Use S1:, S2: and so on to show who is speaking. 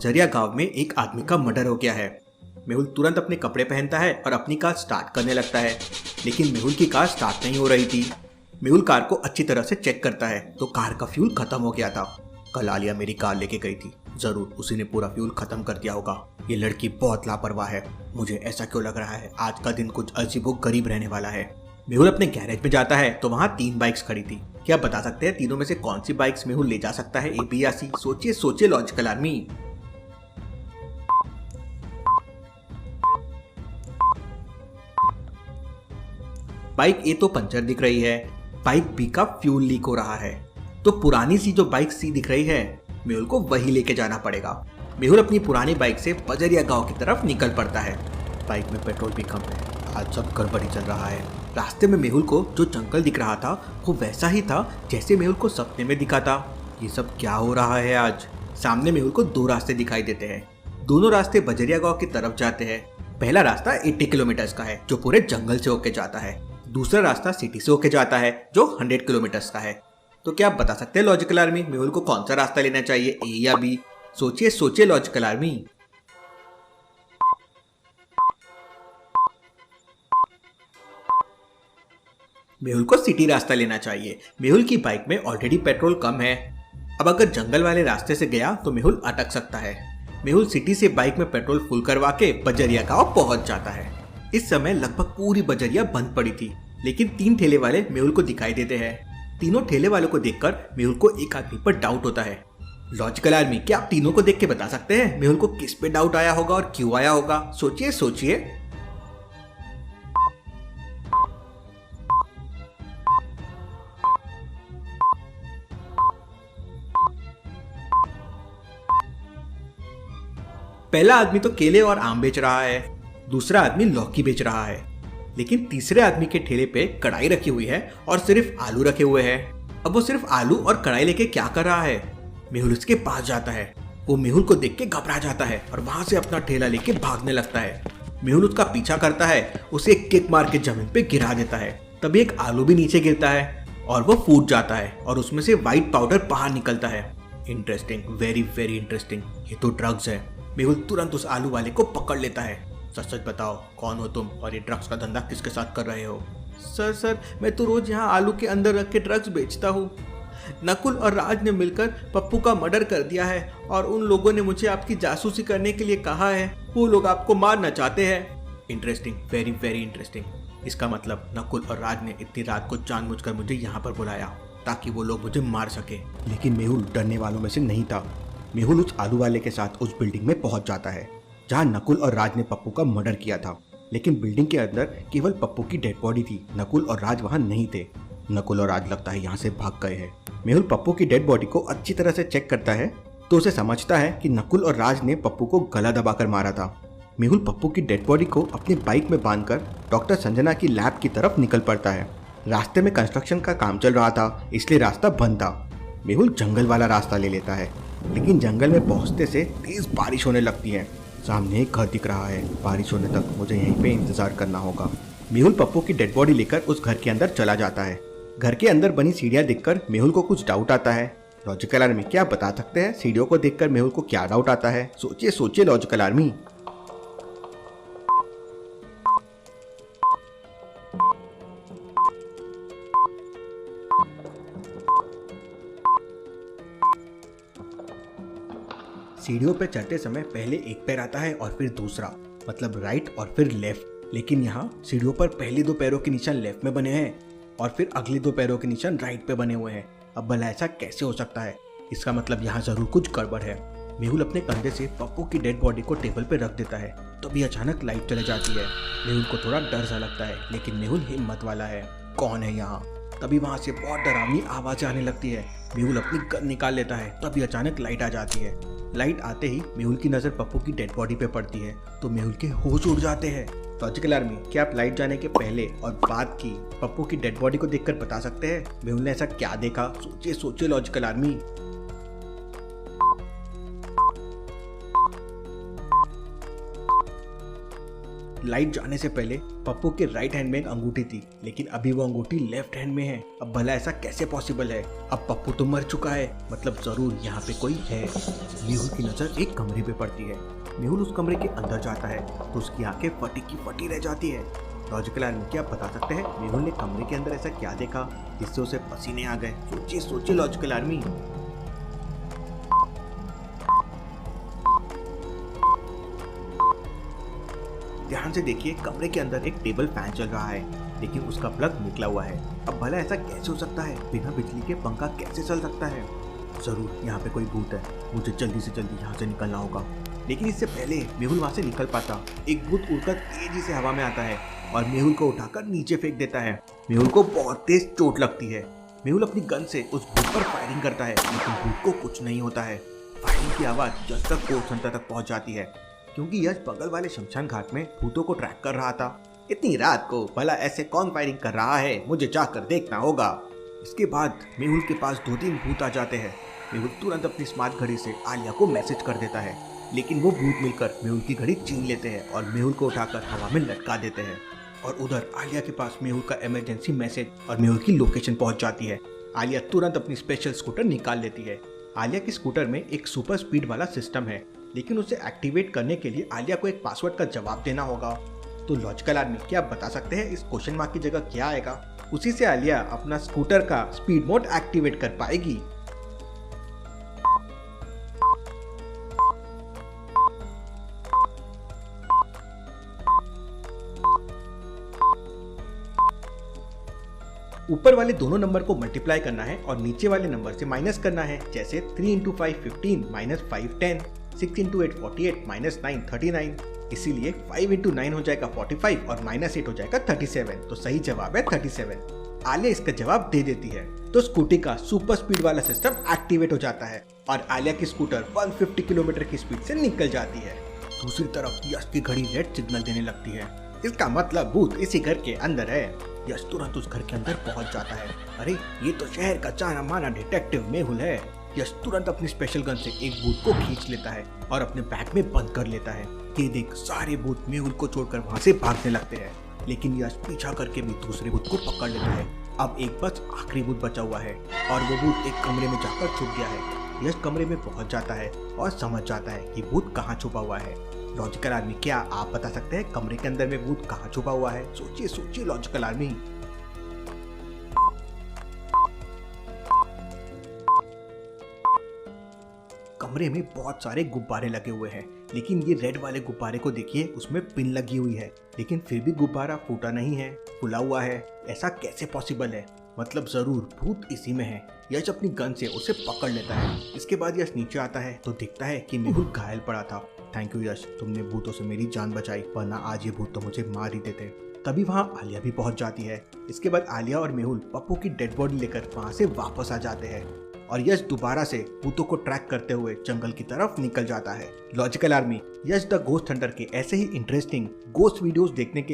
S1: बजरिया गांव में एक आदमी का मर्डर हो गया है। मेहुल तुरंत अपने कपड़े पहनता है और अपनी कार स्टार्ट करने लगता है, लेकिन मेहुल की कार स्टार्ट नहीं हो रही थी। मेहुल कार को अच्छी तरह से चेक करता है तो कार का फ्यूल खत्म हो गया था। कल आलिया मेरी कार लेके गई थी, जरूर उसी ने पूरा फ्यूल खत्म कर दिया होगा। ये लड़की बहुत लापरवाह है। मुझे ऐसा क्यों लग रहा है आज का दिन कुछ अजीबोगरीब रहने वाला है। मेहुल अपने गैरेज में जाता है तो वहाँ 3 बाइक्स खड़ी थी। क्या आप बता सकते हैं तीनों में से कौन सी बाइक्स मेहुल ले जा सकता है, ए बी या सी? सोचिए सोचिए लॉजिकल आर्मी। बाइक ए तो पंचर दिख रही है, बाइक बी का फ्यूल लीक हो रहा है, तो पुरानी सी जो बाइक सी दिख रही है मेहुल को वही लेके जाना पड़ेगा। मेहुल अपनी पुरानी बाइक से बजरिया गांव की तरफ निकल पड़ता है। बाइक में पेट्रोल भी कम है, आज सब गड़बड़ी चल रहा है। रास्ते में मेहुल को जो जंगल दिख रहा था वो वैसा ही था जैसे मेहुल को सपने में दिखा था। ये सब क्या हो रहा है आज? सामने मेहुल को 2 रास्ते दिखाई देते हैं। दोनों रास्ते बजरिया गांव की तरफ जाते हैं। पहला रास्ता 80 किलोमीटर का है जो पूरे जंगल से होके जाता है। दूसरा रास्ता सिटी से होके जाता है जो 100 किलोमीटर का है। तो क्या आप बता सकते हैं लॉजिकल आर्मी मेहुल को कौन सा रास्ता लेना चाहिए, ए या बी? सोचिए सोचिए लॉजिकल आर्मी। मेहुल को सिटी रास्ता लेना चाहिए। मेहुल की बाइक में ऑलरेडी पेट्रोल कम है। अब अगर जंगल वाले रास्ते से गया तो मेहुल अटक सकता है। मेहुल सिटी से बाइक में पेट्रोल फुल करवा के बजरिया गांव पहुंच जाता है। इस समय लगभग पूरी बजरिया बंद पड़ी थी, लेकिन 3 ठेले वाले मेहुल को दिखाई देते हैं। तीनों ठेले वालों को देखकर मेहुल को एक आदमी पर डाउट होता है। लॉजिकल आर्मी, क्या आप तीनों को देख के बता सकते हैं मेहुल को किस पे डाउट आया होगा और क्यों आया होगा? सोचिए सोचिए। पहला आदमी तो केले और आम बेच रहा है, दूसरा आदमी लौकी बेच रहा है, लेकिन तीसरे आदमी के ठेले पे कढ़ाई रखी हुई है और सिर्फ आलू रखे हुए हैं। अब वो सिर्फ आलू और कढ़ाई लेके क्या कर रहा है? मेहुल उसके पास जाता है। वो मेहुल को देख के घबरा जाता है और वहां से अपना ठेला लेके भागने लगता है। मेहुल उसका पीछा करता है, उसे एक किक मार के जमीन पे गिरा देता है। तभी एक आलू भी नीचे गिरता है और वो फूट जाता है और उसमें से व्हाइट पाउडर बाहर निकलता है। Interesting, very very interesting. ये तो ड्रग्स है। मेहुल तुरंत उस आलू वाले को पकड़ लेता है। सच सच बताओ कौन हो तुम और ये ड्रग्स का धंधा किसके साथ कर रहे हो? सर मैं तो रोज यहाँ आलू के अंदर रख के ड्रग्स बेचता हूँ। नकुल और राज ने मिलकर पप्पू का मर्डर कर दिया है और उन लोगों ने मुझे आपकी जासूसी करने के लिए कहा है। वो लोग आपको मारना चाहते हैं। Interesting, very very interesting. इसका मतलब नकुल और राज ने इतनी रात को जानबूझकर मुझे यहाँ पर बुलाया ताकि वो लोग मुझे मार सके। लेकिन मेहुल डरने वालों में से नहीं था। मेहुल उस आलू वाले के साथ उस बिल्डिंग में पहुंच जाता है जहां नकुल और राज ने पप्पू का मर्डर किया था। लेकिन बिल्डिंग के अंदर केवल पप्पू की डेड बॉडी थी, नकुल और राज वहां नहीं थे। नकुल और राज लगता है यहाँ से भाग गए हैं। मेहुल पप्पू की डेड बॉडी को अच्छी तरह से चेक करता है तो उसे समझता है कि नकुल और राज ने पप्पू को गला दबाकर मारा था। मेहुल पप्पू की डेड बॉडी को अपनी बाइक में बांधकर डॉक्टर संजना की लैब की तरफ निकल पड़ता है। रास्ते में कंस्ट्रक्शन का काम चल रहा था, इसलिए रास्ता बंद था। मेहुल जंगल वाला रास्ता ले लेता है, लेकिन जंगल में पहुंचते से तेज बारिश होने लगती है। सामने एक घर दिख रहा है। बारिश होने तक मुझे यहीं पे इंतजार करना होगा। मेहुल पप्पू की डेड बॉडी लेकर उस घर के अंदर चला जाता है। घर के अंदर बनी सीढ़ियां देखकर मेहुल को कुछ डाउट आता है। लॉजिकल आर्मी, क्या आप बता सकते हैं सीढ़ियों को देखकर मेहुल को क्या डाउट आता है? सोचिए सोचिए लॉजिकल आर्मी। सीढ़ियों पे चढ़ते समय पहले एक पैर आता है और फिर दूसरा, मतलब राइट और फिर लेफ्ट। लेकिन यहाँ सीढ़ियों पर पहले 2 पैरों के निशान लेफ्ट में बने हैं और फिर अगले 2 पैरों के निशान राइट पे बने हुए हैं। अब भला ऐसा कैसे हो सकता है? इसका मतलब यहाँ जरूर कुछ गड़बड़ है। मेहुल अपने कंधे से पप्पू की डेड बॉडी को टेबल पे रख देता है। तभी अचानक लाइट चले जाती है। मेहुल को थोड़ा डर सा लगता है, लेकिन मेहुल हिम्मत वाला है। कौन है यहाँ? तभी वहां से बहुत डरावनी आवाजें आने लगती है। मेहुल अपनी गन निकाल लेता है। तभी अचानक लाइट आ जाती है। लाइट आते ही मेहुल की नजर पप्पू की डेड बॉडी पे पड़ती है तो मेहुल के होश उड़ जाते हैं। लॉजिकल आर्मी, क्या आप लाइट जाने के पहले और बाद की पप्पू की डेड बॉडी को देखकर बता सकते हैं मेहुल ने ऐसा क्या देखा? सोचिए सोचिए लॉजिकल आर्मी। लाइट जाने से पहले पप्पू के राइट हैंड में एक अंगूठी थी, लेकिन अभी वो अंगूठी लेफ्ट हैंड में है। अब भला ऐसा कैसे पॉसिबल है? अब पप्पू तो मर चुका है, मतलब जरूर यहाँ पे कोई है। मेहुल की नजर एक कमरे पे पड़ती है। मेहुल उस कमरे के अंदर जाता है तो उसकी आंखें फटी की फटी रह जाती है। लॉजिकल आर्मी, क्या आप बता सकते हैं मेहुल ने कमरे के अंदर ऐसा क्या देखा जिससे उसे पसीने आ गए? सोचिए सोचिए लॉजिकल आर्मी। ध्यान से देखिए, कमरे के अंदर एक टेबल फैन चल रहा है, लेकिन उसका प्लग निकला हुआ है। अब भला ऐसा कैसे हो सकता है? बिना बिजली के पंखा कैसे चल सकता है? जरूर यहाँ पे कोई भूत है, मुझे जल्दी से जल्दी यहाँ से निकलना होगा। लेकिन इससे पहले मेहुल वहाँ से निकल पाता, एक भूत उड़कर तेजी से हवा में आता है और मेहुल को उठाकर नीचे फेंक देता है। मेहुल को बहुत तेज चोट लगती है। मेहुल अपनी गन से उस भूत पर फायरिंग करता है, लेकिन भूत को कुछ नहीं होता है। फायरिंग की आवाज यश तक कोर्ट सेंटर तक पहुंच जाती है, क्योंकि यश बगल वाले शमशान घाट में भूतों को ट्रैक कर रहा था। इतनी रात को भला ऐसे कौन फायरिंग कर रहा है, मुझे जाकर देखना होगा। इसके बाद मेहुल के पास 2-3 भूत आ जाते हैं। मेहुल तुरंत अपनी स्मार्ट घड़ी से आलिया को मैसेज कर देता है, लेकिन वो भूत मिलकर मेहुल की घड़ी छीन लेते हैं और मेहुल को उठाकर हवा में लटका देते हैं। और उधर आलिया के पास मेहुल का इमरजेंसी मैसेज और मेहुल की लोकेशन पहुंच जाती है। आलिया तुरंत अपनी स्पेशल स्कूटर निकाल लेती है। आलिया की स्कूटर में एक सुपर स्पीड वाला सिस्टम है, लेकिन उसे एक्टिवेट करने के लिए आलिया को एक पासवर्ड का जवाब देना होगा। तो लॉजिकल आर्मी, क्या आप बता सकते हैं इस क्वेश्चन मार्क की जगह क्या आएगा? उसी से आलिया अपना स्कूटर का स्पीड मोड एक्टिवेट कर पाएगी। ऊपर वाले दोनों नंबर को मल्टीप्लाई करना है और नीचे वाले नंबर से माइनस करना है, जैसे 3 × 5 15 -5 10, 6 × 8 48 -9 39। इसीलिए 5 × 9 हो जाएगा 45 और -8 हो जाएगा 37। तो सही जवाब है 37। आलिया इसका जवाब दे देती है तो स्कूटी का सुपर स्पीड वाला सिस्टम एक्टिवेट हो जाता है और आलिया की स्कूटर 150 किलोमीटर की स्पीड से निकल जाती है। दूसरी तरफ यश की घड़ी रेड सिग्नल देने लगती है। इसका मतलब भूत इसी घर के अंदर है। यश तुरंत उस घर के अंदर पहुंच जाता है। अरे ये तो शहर का जाना माना डिटेक्टिव मेहुल है। यश तुरंत अपनी स्पेशल गन से एक भूत को खींच लेता है और अपने बैग में बंद कर लेता है। ये देख सारे भूत मेहुल को छोड़कर वहाँ से भागने लगते हैं, लेकिन यश पीछा करके भी दूसरे भूत को पकड़ लेता है। अब एक बस आखिरी भूत बचा हुआ है और वो भूत एक कमरे में जाकर छुप गया है। यश कमरे में पहुंच जाता है और समझ जाता है कि भूत कहाँ छुपा हुआ है। लॉजिकल आर्मी, क्या आप बता सकते हैं कमरे के अंदर में भूत कहाँ छुपा हुआ है? सोचिए सोचिए लॉजिकल आर्मी। कमरे में बहुत सारे गुब्बारे लगे हुए हैं, लेकिन ये रेड वाले गुब्बारे को देखिए, उसमें पिन लगी हुई है, लेकिन फिर भी गुब्बारा फूटा नहीं है, खुला हुआ है। ऐसा कैसे पॉसिबल है? मतलब जरूर भूत इसी में है। यश अपनी गन से उसे पकड़ लेता है। इसके बाद यश नीचे आता है तो दिखता है कि मेहुल घायल पड़ा था। थैंक यू यश, तुमने भूतों से मेरी जान बचाई, वरना आज ये भूत तो मुझे मार ही देते। तभी वहाँ आलिया भी पहुंच जाती है। इसके बाद आलिया और मेहुल पप्पू की डेड बॉडी लेकर वहाँ से वापस आ जाते हैं और यश दोबारा से भूतों को ट्रैक करते हुए जंगल की तरफ निकल जाता है। Logical army, Yash the ghost Hunter के ऐसे ही इंटरेस्टिंग घोस्ट वीडियोस देखने के